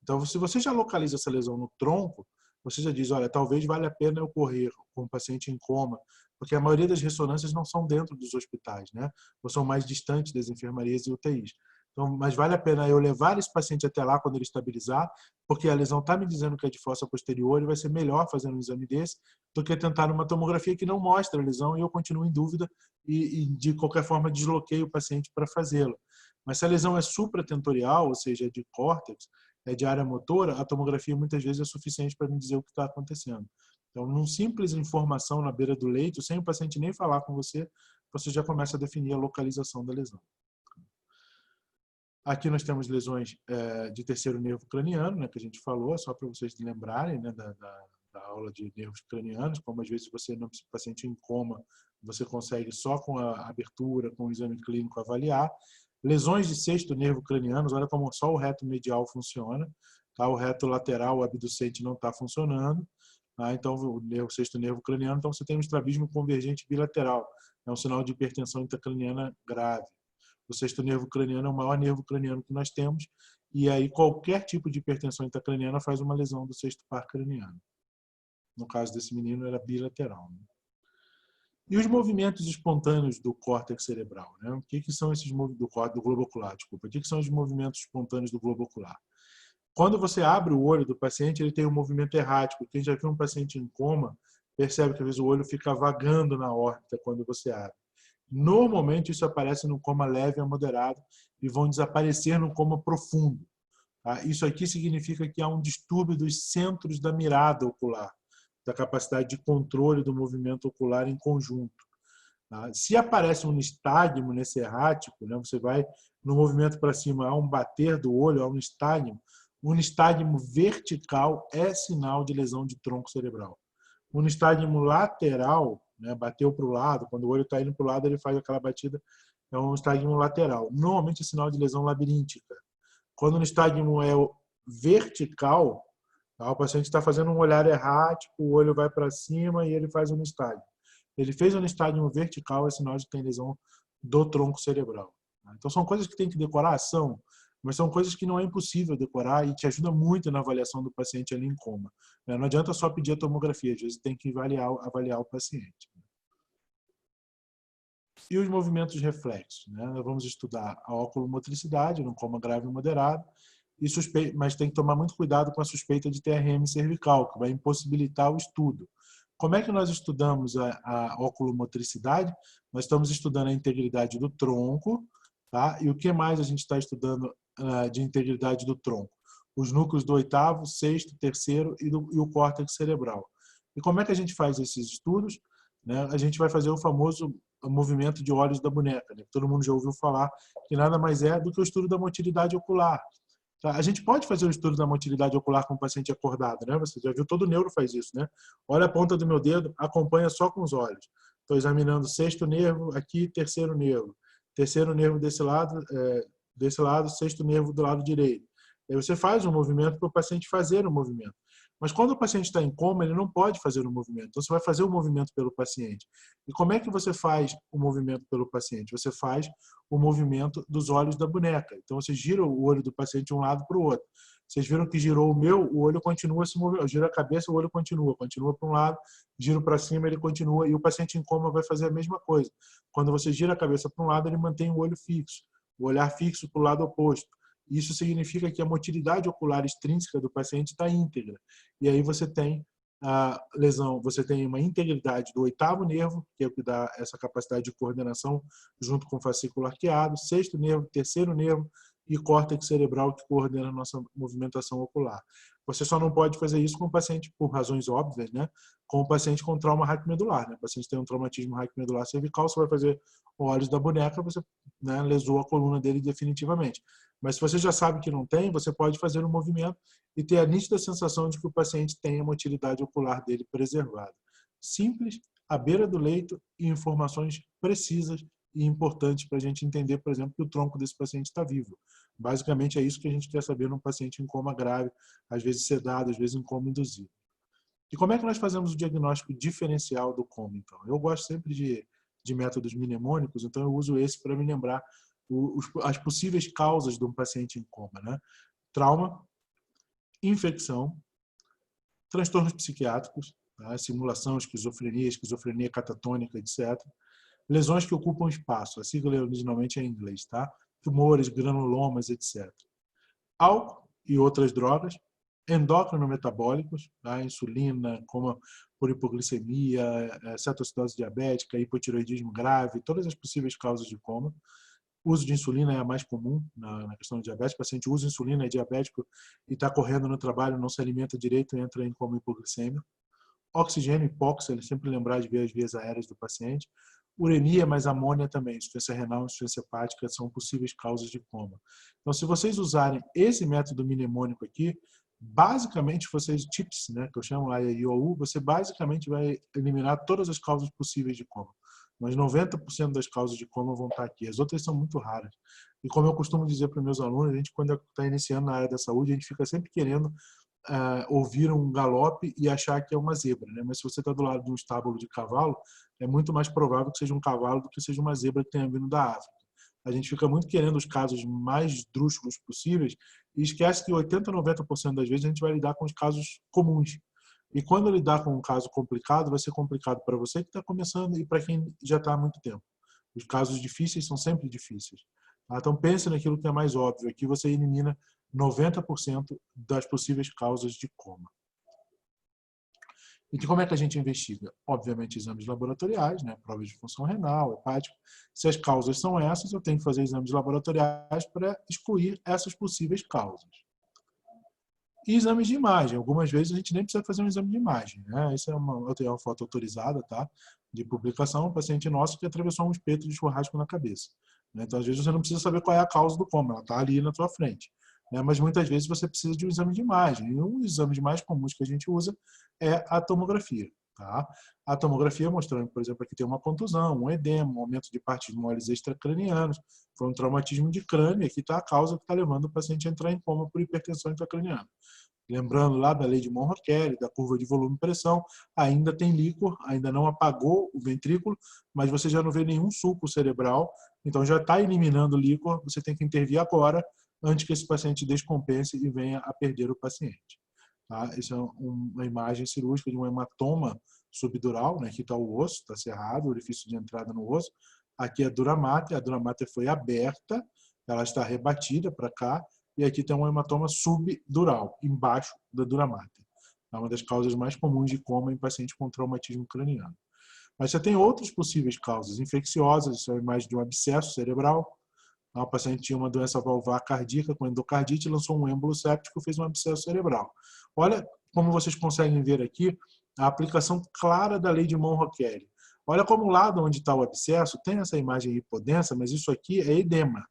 Então, se você já localiza essa lesão no tronco, você já diz, olha, talvez valha a pena eu correr com um paciente em coma, porque a maioria das ressonâncias não são dentro dos hospitais, né? Ou são mais distantes das enfermarias e UTIs. Então, mas vale a pena eu levar esse paciente até lá quando ele estabilizar, porque a lesão está me dizendo que é de fossa posterior e vai ser melhor fazendo um exame desse do que tentar numa tomografia que não mostra a lesão e eu continuo em dúvida e de qualquer forma desloqueio o paciente para fazê-lo. Mas se a lesão é supratentorial, ou seja, é de córtex, é de área motora, a tomografia muitas vezes é suficiente para me dizer o que está acontecendo. Então, num simples informação na beira do leito, sem o paciente nem falar com você, você já começa a definir a localização da lesão. Aqui nós temos lesões de terceiro nervo craniano, né, que a gente falou, só para vocês lembrarem, né, da aula de nervos cranianos, como às vezes você não precisa paciente em coma, você consegue só com a abertura, com o exame clínico avaliar. Lesões de sexto nervo craniano, olha como só o reto medial funciona, tá? O reto lateral, o abducente não está funcionando, tá? Então o sexto nervo craniano, então você tem um estrabismo convergente bilateral, é um sinal de hipertensão intracraniana grave. O sexto nervo craniano é o maior nervo craniano que nós temos, e aí qualquer tipo de hipertensão intracraniana faz uma lesão do sexto par craniano. No caso desse menino era bilateral, né? E os movimentos espontâneos do córtex cerebral, né? O que são esses movimentos do globo ocular? Desculpa. O que são os movimentos espontâneos do globo ocular? Quando você abre o olho do paciente, ele tem um movimento errático. Quem já viu um paciente em coma percebe que às vezes o olho fica vagando na órbita quando você abre. Normalmente isso aparece no coma leve a moderado e vão desaparecer no coma profundo. Tá? Isso aqui significa que há um distúrbio dos centros da mirada ocular, da capacidade de controle do movimento ocular em conjunto. Tá? Se aparece um nistagmo nesse errático, né, você vai no movimento para cima, há um bater do olho, há um nistagmo vertical é sinal de lesão de tronco cerebral. O nistagmo lateral, né, bateu para o lado, quando o olho está indo para o lado, ele faz aquela batida, é um nistagmo lateral. Normalmente é sinal de lesão labiríntica. Quando o nistagmo é vertical, o paciente está fazendo um olhar errático, o olho vai para cima e ele faz um nistagmo. Ele fez um nistagmo vertical, é sinal de que tem lesão do tronco cerebral. Então são coisas que tem que decorar, mas são coisas que não é impossível decorar e te ajuda muito na avaliação do paciente ali em coma. Não adianta só pedir a tomografia, às vezes tem que avaliar o paciente. E os movimentos reflexos, né? Nós vamos estudar a oculomotricidade no coma grave e moderado, mas tem que tomar muito cuidado com a suspeita de TRM cervical, que vai impossibilitar o estudo. Como é que nós estudamos a oculomotricidade? Nós estamos estudando a integridade do tronco, tá? E o que mais a gente está estudando de integridade do tronco? Os núcleos do oitavo, sexto, terceiro e o córtex cerebral. E como é que a gente faz esses estudos? Né? A gente vai fazer o famoso movimento de olhos da boneca, né? Todo mundo já ouviu falar, que nada mais é do que o estudo da motilidade ocular. Tá? A gente pode fazer o estudo da motilidade ocular com o paciente acordado, né? Você já viu, todo neuro faz isso, né? Olha a ponta do meu dedo, acompanha só com os olhos. Estou examinando sexto nervo, aqui terceiro nervo desse lado, sexto nervo do lado direito. Aí você faz um movimento para o paciente fazer o movimento. Mas quando o paciente está em coma, ele não pode fazer o movimento. Então, você vai fazer o movimento pelo paciente. E como é que você faz o movimento pelo paciente? Você faz o movimento dos olhos da boneca. Então, você gira o olho do paciente de um lado para o outro. Vocês viram que girou o olho continua se movendo. Eu giro a cabeça, o olho continua para um lado, giro para cima, ele continua. E o paciente em coma vai fazer a mesma coisa. Quando você gira a cabeça para um lado, ele mantém o olho fixo, o olhar fixo para o lado oposto. Isso significa que a motilidade ocular extrínseca do paciente está íntegra. E aí você tem a lesão, você tem uma integridade do oitavo nervo, que é o que dá essa capacidade de coordenação junto com o fascículo arqueado, sexto nervo, terceiro nervo e córtex cerebral, que coordena a nossa movimentação ocular. Você só não pode fazer isso com o paciente, por razões óbvias, né? Com o paciente com trauma raquimedular. Né? O paciente tem um traumatismo raquimedular cervical, você vai fazer olhos da boneca, você, né, lesou a coluna dele definitivamente. Mas se você já sabe que não tem, você pode fazer um movimento e ter a nítida sensação de que o paciente tem a motilidade ocular dele preservada. Simples, à beira do leito e informações precisas e importantes para a gente entender, por exemplo, que o tronco desse paciente está vivo. Basicamente é isso que a gente quer saber num paciente em coma grave, às vezes sedado, às vezes em coma induzido. E como é que nós fazemos o diagnóstico diferencial do coma, então? Eu gosto sempre de métodos mnemônicos, então eu uso esse para me lembrar as possíveis causas de um paciente em coma, né? Trauma, infecção, transtornos psiquiátricos, tá? Simulação, esquizofrenia catatônica, etc. Lesões que ocupam espaço. A sigla originalmente é em inglês, tá? tumores, granulomas, etc. Álcool e outras drogas, endócrino-metabólicos, tá? Insulina, como por hipoglicemia, cetoacidose diabética, hipotireoidismo grave, todas as possíveis causas de coma. O uso de insulina é a mais comum na questão do diabetes. O paciente usa insulina, é diabético e está correndo no trabalho, não se alimenta direito e entra em coma hipoglicêmico. Oxigênio, hipóxia, ele sempre lembrar de ver as vias aéreas do paciente. Uremia, mas amônia também, insuficiência renal, insuficiência hepática são possíveis causas de coma. Então, se vocês usarem esse método mnemônico aqui, basicamente, vocês, TIPS, né, que eu chamo AIOU, você basicamente vai eliminar todas as causas possíveis de coma. Mas 90% das causas de coma vão estar aqui. As outras são muito raras. E como eu costumo dizer para os meus alunos, a gente, quando está iniciando na área da saúde, a gente fica sempre querendo ouvir um galope e achar que é uma zebra, né? Mas se você está do lado de um estábulo de cavalo, é muito mais provável que seja um cavalo do que seja uma zebra que tenha vindo da África. A gente fica muito querendo os casos mais esdrúxulos possíveis e esquece que 80, 90% das vezes a gente vai lidar com os casos comuns. E quando lidar com um caso complicado, vai ser complicado para você que está começando e para quem já está há muito tempo. Os casos difíceis são sempre difíceis. Então pense naquilo que é mais óbvio. Aqui você elimina 90% das possíveis causas de coma. E como é que a gente investiga? Obviamente, exames laboratoriais, né? Provas de função renal, hepática. Se as causas são essas, eu tenho que fazer exames laboratoriais para excluir essas possíveis causas. E exames de imagem. Algumas vezes a gente nem precisa fazer um exame de imagem, né? Essa eu tenho uma foto autorizada, tá? De publicação, um paciente nosso que atravessou um espeto de churrasco na cabeça. Então, às vezes, você não precisa saber qual é a causa do coma, ela está ali na sua frente. Mas muitas vezes você precisa de um exame de imagem. E um dos exames mais comuns que a gente usa é a tomografia. Tá? A tomografia mostrando, por exemplo, aqui tem uma contusão, um edema, um aumento de partes moles extracranianas, foi um traumatismo de crânio, e aqui está a causa que está levando o paciente a entrar em coma por hipertensão intracraniana. Lembrando lá da lei de Monro-Kelly, da curva de volume e pressão, ainda tem líquor, ainda não apagou o ventrículo, mas você já não vê nenhum sulco cerebral, então já está eliminando o líquor, você tem que intervir agora, antes que esse paciente descompense e venha a perder o paciente. Tá? Essa é uma imagem cirúrgica de um hematoma subdural, né? Aqui está o osso, está cerrado, o orifício de entrada no osso. Aqui é a dura máter foi aberta, ela está rebatida para cá, e aqui tem um hematoma subdural, embaixo da dura máter. É uma das causas mais comuns de coma em paciente com traumatismo craniano. Mas você tem outras possíveis causas infecciosas, isso é a imagem de um abscesso cerebral. O paciente tinha uma doença valvar cardíaca com endocardite, lançou um êmbolo séptico, fez um abscesso cerebral. Olha como vocês conseguem ver aqui a aplicação clara da lei de Monro-Kelly. Olha como o lado onde está o abscesso tem essa imagem hipodensa, mas isso aqui é edema.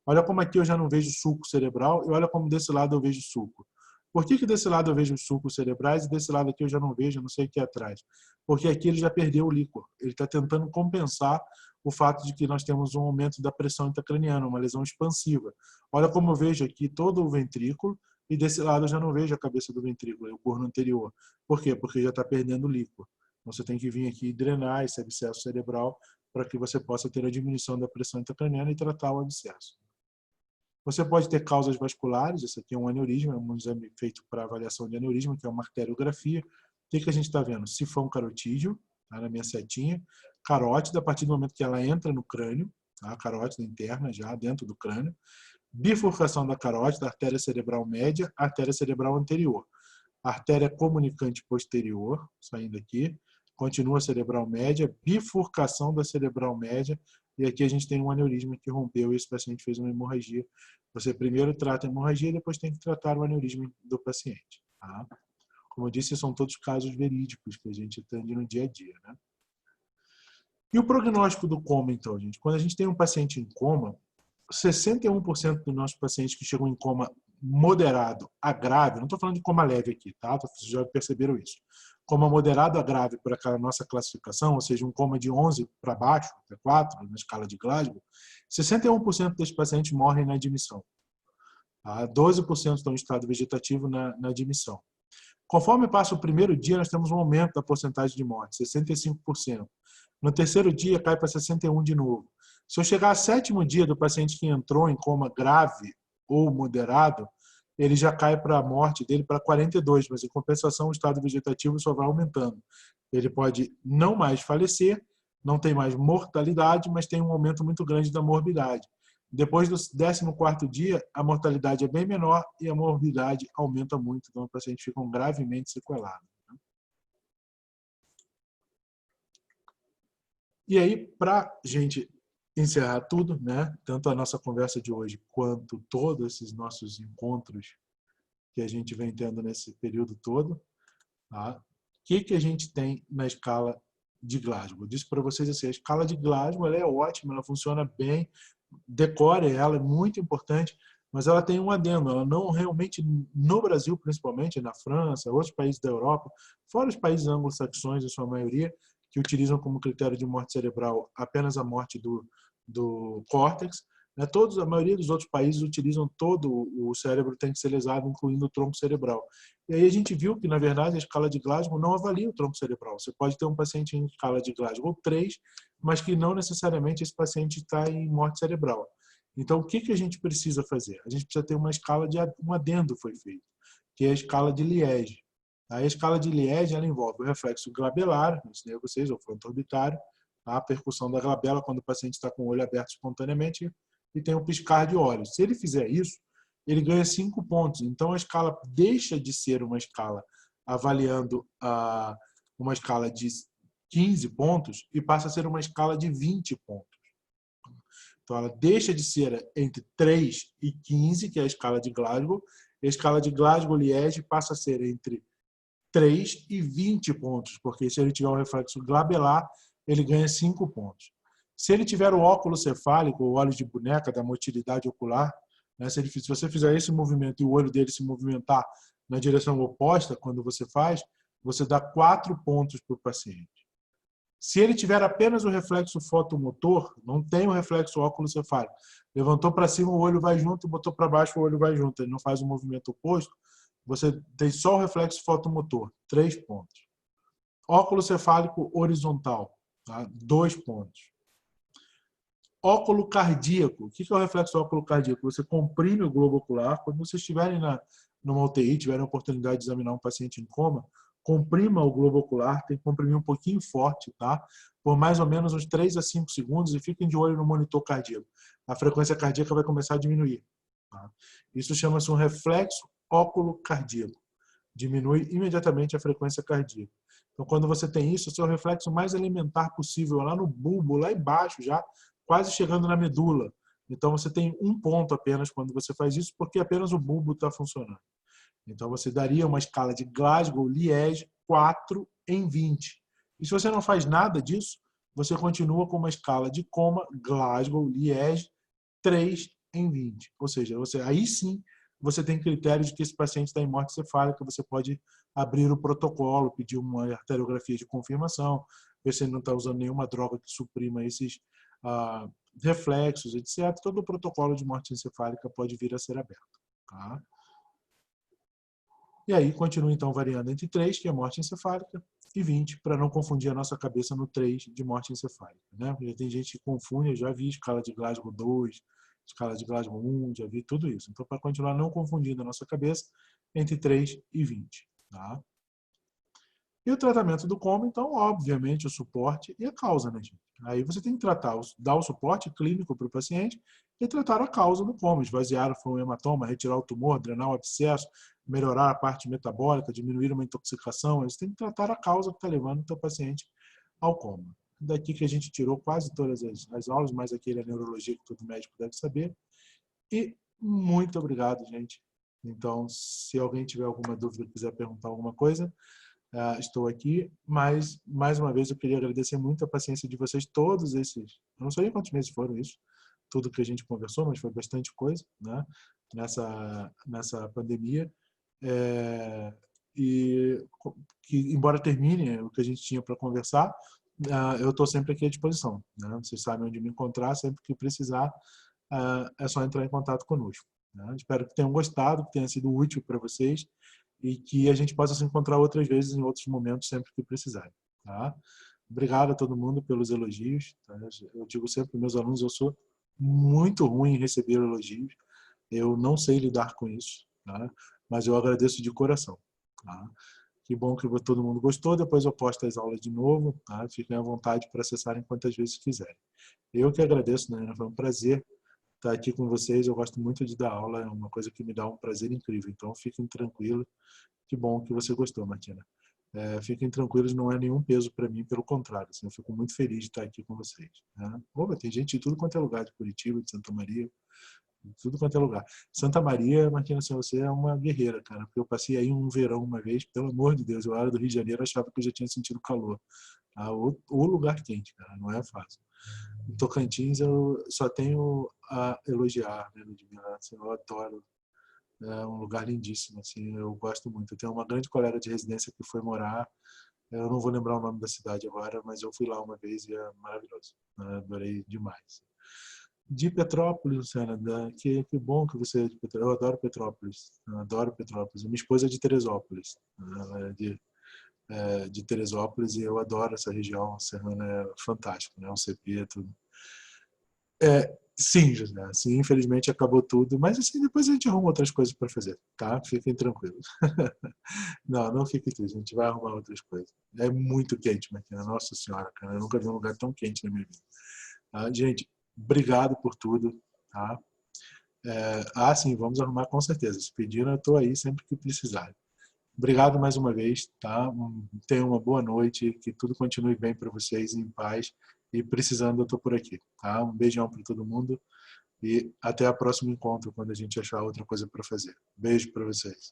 Olha como aqui eu já não vejo sulco cerebral e olha como desse lado eu vejo sulco. Por que desse lado eu vejo sulcos cerebrais e desse lado aqui eu já não vejo, não sei o que é atrás? Porque aqui ele já perdeu o líquor. Ele está tentando compensar o fato de que nós temos um aumento da pressão intracraniana, uma lesão expansiva. Olha como eu vejo aqui todo o ventrículo e desse lado eu já não vejo a cabeça do ventrículo, o corno anterior. Por quê? Porque já está perdendo líquor. Então, você tem que vir aqui e drenar esse abscesso cerebral para que você possa ter a diminuição da pressão intracraniana e tratar o abscesso. Você pode ter causas vasculares, esse aqui é um aneurisma, é um exame feito para avaliação de aneurisma, que é uma arteriografia. O que a gente está vendo? Sifão carotídeo, tá, na minha setinha. Carótida, a partir do momento que ela entra no crânio, tá, carótida interna já dentro do crânio. Bifurcação da carótida, artéria cerebral média, artéria cerebral anterior. Artéria comunicante posterior, saindo aqui. Continua a cerebral média, bifurcação da cerebral média, e aqui a gente tem um aneurisma que rompeu e esse paciente fez uma hemorragia. Você primeiro trata a hemorragia e depois tem que tratar o aneurisma do paciente. Tá? Como eu disse, são todos casos verídicos que a gente atende no dia a dia. Né? E o prognóstico do coma, então, gente? Quando a gente tem um paciente em coma, 61% dos nossos pacientes que chegam em coma moderado a grave, não estou falando de coma leve aqui, tá? Vocês já perceberam isso. Coma moderado a grave por aquela nossa classificação, ou seja, um coma de 11 para baixo, até 4, na escala de Glasgow, 61% desses pacientes morrem na admissão. Tá? 12% estão em estado vegetativo na admissão. Conforme passa o primeiro dia, nós temos um aumento da porcentagem de morte, 65%. No terceiro dia, cai para 61% de novo. Se eu chegar ao sétimo dia do paciente que entrou em coma grave ou moderado, ele já cai para a morte dele para 42%, mas em compensação o estado vegetativo só vai aumentando. Ele pode não mais falecer, não tem mais mortalidade, mas tem um aumento muito grande da morbidade. Depois do 14º dia, a mortalidade é bem menor e a morbidade aumenta muito, então os pacientes ficam gravemente sequelados. E aí, para a gente encerrar tudo, né, tanto a nossa conversa de hoje quanto todos esses nossos encontros que a gente vem tendo nesse período todo, tá? O que a gente tem na escala de Glasgow? Eu disse para vocês assim, a escala de Glasgow ela é ótima, ela funciona bem, decore ela, é muito importante, mas ela tem um adendo, ela não realmente, no Brasil principalmente, na França, outros países da Europa, fora os países anglo-saxões, em sua maioria, que utilizam como critério de morte cerebral apenas a morte do córtex, né? A maioria dos outros países utilizam todo o cérebro tem que ser lesado, incluindo o tronco cerebral. E aí a gente viu que, na verdade, a escala de Glasgow não avalia o tronco cerebral. Você pode ter um paciente em escala de Glasgow 3, mas que não necessariamente esse paciente está em morte cerebral. Então, o que a gente precisa fazer? A gente precisa ter uma escala de um adendo foi feito, que é a escala de Liège. A escala de Liège ela envolve o reflexo glabelar, ensinei a vocês, o fronto-orbitário, a percussão da glabela quando o paciente está com o olho aberto espontaneamente e tem um piscar de olhos. Se ele fizer isso, ele ganha 5 pontos. Então, a escala deixa de ser uma escala avaliando uma escala de 15 pontos e passa a ser uma escala de 20 pontos. Então, ela deixa de ser entre 3 e 15, que é a escala de Glasgow, e a escala de Glasgow-Liège passa a ser entre 3 e 20 pontos, porque se ele tiver o reflexo glabelar, ele ganha 5 pontos. Se ele tiver o óculo cefálico, o olho de boneca da motilidade ocular, né, se você fizer esse movimento e o olho dele se movimentar na direção oposta, quando você faz, você dá 4 pontos para o paciente. Se ele tiver apenas o reflexo fotomotor, não tem o reflexo óculo cefálico, levantou para cima, o olho vai junto, botou para baixo, o olho vai junto, ele não faz o movimento oposto, você tem só o reflexo fotomotor, 3 pontos. Óculo cefálico horizontal, tá? 2 pontos. Óculo cardíaco. O que é o reflexo óculo cardíaco? Você comprime o globo ocular. Quando vocês estiverem numa UTI, tiverem a oportunidade de examinar um paciente em coma, comprima o globo ocular, tem que comprimir um pouquinho forte, tá? Por mais ou menos uns 3 a 5 segundos e fiquem de olho no monitor cardíaco. A frequência cardíaca vai começar a diminuir. Tá? Isso chama-se um reflexo óculo cardíaco. Diminui imediatamente a frequência cardíaca. Então, quando você tem isso, o seu reflexo mais elementar possível, lá no bulbo, lá embaixo já, quase chegando na medula. Então, você tem 1 ponto apenas quando você faz isso, porque apenas o bulbo está funcionando. Então, você daria uma escala de Glasgow-Liège 4 em 20. E se você não faz nada disso, você continua com uma escala de coma Glasgow-Liège 3 em 20. Ou seja, aí sim, você tem critério de que esse paciente está em morte cefálica, você pode abrir o protocolo, pedir uma arteriografia de confirmação, ver se ele não está usando nenhuma droga que suprima esses reflexos, etc. Todo o protocolo de morte encefálica pode vir a ser aberto. Tá? E aí continua então variando entre 3, que é morte encefálica, e 20, para não confundir a nossa cabeça no 3 de morte encefálica. Né? Porque tem gente que confunde, eu já vi escala de Glasgow 2, escala de Glasgow 1, já vi tudo isso. Então, para continuar não confundindo a nossa cabeça, entre 3 e 20. Tá? E o tratamento do coma, então, obviamente, o suporte e a causa, né, gente? Aí você tem que dar o suporte clínico para o paciente e tratar a causa do coma, esvaziar o hematoma, retirar o tumor, drenar o abscesso, melhorar a parte metabólica, diminuir uma intoxicação. Você tem que tratar a causa que está levando o teu paciente ao coma. Daqui que a gente tirou quase todas as aulas, mas aquele é a neurologia que todo médico deve saber. E muito obrigado, gente. Então, se alguém tiver alguma dúvida, quiser perguntar alguma coisa, estou aqui, mas mais uma vez eu queria agradecer muito a paciência de vocês, todos esses, eu não sei quantos meses foram isso, tudo que a gente conversou, mas foi bastante coisa, né, nessa pandemia, e que embora termine o que a gente tinha para conversar, eu estou sempre aqui à disposição, né? Vocês sabem onde me encontrar, sempre que precisar, é só entrar em contato conosco, né? Espero que tenham gostado, que tenha sido útil para vocês, e que a gente possa se encontrar outras vezes em outros momentos, sempre que precisarem. Tá? Obrigado a todo mundo pelos elogios. Tá? Eu digo sempre para meus alunos, eu sou muito ruim em receber elogios. Eu não sei lidar com isso, tá? Mas eu agradeço de coração. Tá? Que bom que todo mundo gostou. Depois eu posto as aulas de novo. Tá? Fiquem à vontade para acessarem quantas vezes quiserem. Eu que agradeço, né? Foi um prazer estar aqui com vocês. Eu gosto muito de dar aula, é uma coisa que me dá um prazer incrível. Então, fiquem tranquilos. Que bom que você gostou, Martina. Fiquem tranquilos, não é nenhum peso para mim, pelo contrário. Assim, eu fico muito feliz de estar aqui com vocês. Né? Opa, tem gente de tudo quanto é lugar, de Curitiba, de Santa Maria, de tudo quanto é lugar. Santa Maria, Martina, assim, você é uma guerreira, cara, porque eu passei aí um verão uma vez, pelo amor de Deus, eu era do Rio de Janeiro, achava que eu já tinha sentido calor. O lugar quente, cara, não é fácil. Em Tocantins, eu só tenho a elogiar, né, Ludmila? Assim, eu adoro. É um lugar lindíssimo, assim, eu gosto muito. Eu tenho uma grande colega de residência que foi morar, eu não vou lembrar o nome da cidade agora, mas eu fui lá uma vez e é maravilhoso. Adorei demais. De Petrópolis, Luciana, que bom que você é de Petrópolis. Eu adoro Petrópolis, eu adoro Petrópolis. Minha esposa é de Teresópolis, ela é de Teresópolis, e eu adoro essa região serrana, é fantástico, né? O CP, tudo. Sim, José, assim, infelizmente acabou tudo, mas assim, depois a gente arruma outras coisas para fazer, tá? Fiquem tranquilos. Não, não fiquem tristes, a gente vai arrumar outras coisas. É muito quente, Martina, nossa senhora, cara, eu nunca vi um lugar tão quente na minha vida. Tá? Gente, obrigado por tudo, tá? Sim, vamos arrumar com certeza. Se pediram, eu estou aí sempre que precisar. Obrigado mais uma vez, tá? Tenham uma boa noite, que tudo continue bem para vocês, em paz. E precisando, eu estou por aqui, tá? Um beijão para todo mundo e até o próximo encontro, quando a gente achar outra coisa para fazer. Beijo para vocês.